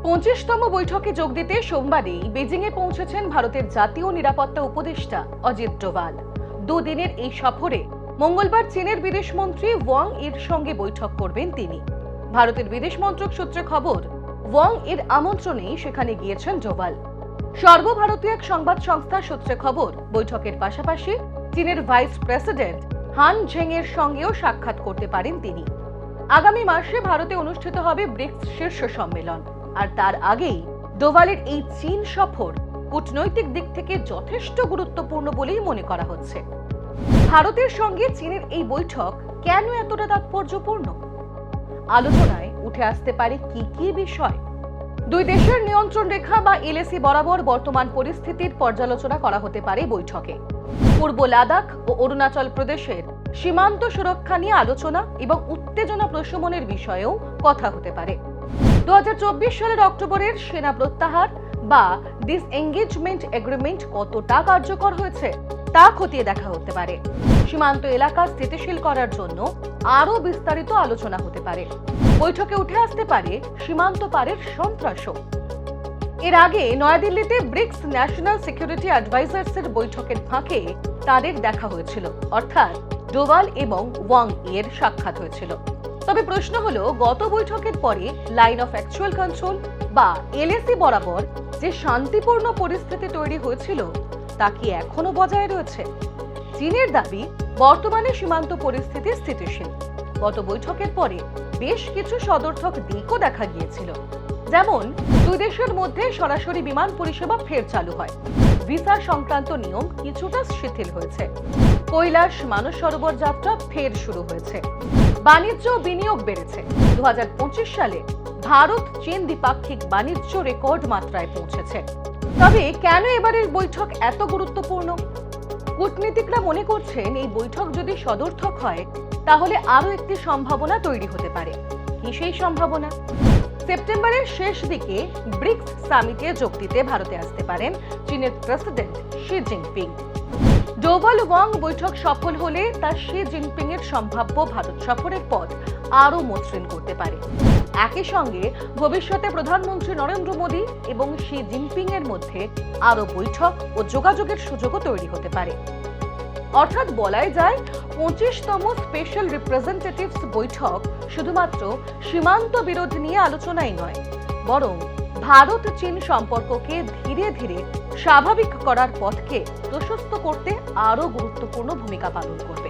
25তম বৈঠকে যোগ দিতে সোমবারই বেজিংয়ে পৌঁছেছেন ভারতের জাতীয় নিরাপত্তা উপদেষ্টা অজিত ডোভাল। দুদিনের এই সফরে মঙ্গলবার চীনের বিদেশমন্ত্রী ওয়াং ইর সঙ্গে বৈঠক করবেন তিনি। ভারতের বিদেশ মন্ত্রক সূত্রে খবর, ওয়াং ইর আমন্ত্রণেই সেখানে গিয়েছেন ডোভাল। সর্বভারতীয় এক সংবাদ সংস্থার সূত্রে খবর, বৈঠকের পাশাপাশি চীনের ভাইস প্রেসিডেন্ট হান ঝেং এর সঙ্গেও সাক্ষাৎ করতে পারেন তিনি। আগামী মাসে ভারতে অনুষ্ঠিত হবে ব্রিক্স শীর্ষ সম্মেলন, আর তার আগেই ডোভালের এই চীন সফর কূটনৈতিক দিক থেকে যথেষ্ট গুরুত্বপূর্ণ বলেই মনে করা হচ্ছে। ভারতের সঙ্গে চীনের এই বৈঠক কেন এতটা তাৎপর্যপূর্ণ? আলোচনায় উঠে আসতে পারে কি কি বিষয়? দুই দেশের নিয়ন্ত্রণ রেখা বা এলএসি বরাবর বর্তমান পরিস্থিতির পর্যালোচনা করা হতে পারে বৈঠকে। পূর্ব লাদাখ ও অরুণাচল প্রদেশের সীমান্ত সুরক্ষা নিয়ে আলোচনা এবং উত্তেজনা প্রশমনের বিষয়েও কথা হতে পারে। 2024 সালের অক্টোবরের সেনা প্রত্যাহার বা ডিসএঙ্গেজমেন্ট এগ্রিমেন্ট কতটা কার্যকর হয়েছে তা খতিয়ে দেখা হতে পারে। সীমান্ত এলাকা স্থিতিশীল করার জন্য আরও বিস্তারিত আলোচনা হতে পারে। বৈঠকে উঠে আসতে পারে সীমান্ত পারের সন্ত্রাসও। এর আগে নয়াদিল্লিতে ব্রিক্স ন্যাশনাল সিকিউরিটি অ্যাডভাইজার্সের বৈঠকের ফাঁকে তাদের দেখা হয়েছিল, অর্থাৎ ডোভাল এবং ওয়াং এর সাক্ষাৎ হয়েছিল। তবে প্রশ্ন হলো, গত বৈঠকের পরে লাইন অফ অ্যাকচুয়াল কন্ট্রোল বা এলএসি বরাবর যে শান্তিপূর্ণ পরিস্থিতি তৈরি হয়েছিল তা কি এখনো বজায় রয়েছে? চীনের দাবি, বর্তমানে সীমান্ত পরিস্থিতি স্থিতিশীল। গত বৈঠকের পরে বেশ কিছু সদর্থক দিকও দেখা গিয়েছিল, যেমন দুই দেশের মধ্যে সরাসরি বিমান পরিষেবা ফের চালু হয়, ভিসা সংক্রান্ত নিয়ম কিছুটা শিথিল হয়েছে, কৈলাস মানস সরোবর যাত্রা ফের শুরু হয়েছে, বাণিজ্য বিনিয়োগ বেড়েছে। 2025 সালে ভারত চীন দ্বিপাক্ষিক বাণিজ্য রেকর্ড মাত্রায় পৌঁছেছে। তবে কেন এবারের বৈঠক এত গুরুত্বপূর্ণ? কূটনীতিকরা মনে করছেন, এই বৈঠক যদি সদর্থক হয় তাহলে আরো একটি সম্ভাবনা তৈরি হতে পারে। কি সেই সম্ভাবনা? সেপ্টেম্বরের শেষ দিকে ব্রিক্স সামিটে যোগ দিতে ভারতে আসতে পারেন চীনের president Xi Jinping. Doval Wang বৈঠক সফল হলে তা শি জিনপিং এর সম্ভাব্য ভারত সফরের পথ আরও মসৃণ করতে পারে। একই সঙ্গে ভবিষ্যতে প্রধানমন্ত্রী নরেন্দ্র মোদী এবং শি জিনপিং এর মধ্যে আরও বৈঠক ও যোগাযোগের সুযোগও তৈরি হতে পারে। অর্থাৎ বলাই যায়, 25তম স্পেশাল রিপ্রেজেন্টেটিভস বৈঠক শুধুমাত্র সীমান্ত বিরোধ নিয়ে আলোচনাই নয়, বরং ভারত চীন সম্পর্ককে ধীরে ধীরে স্বাভাবিক করার পথকে প্রশস্ত করতে আরও গুরুত্বপূর্ণ ভূমিকা পালন করবে।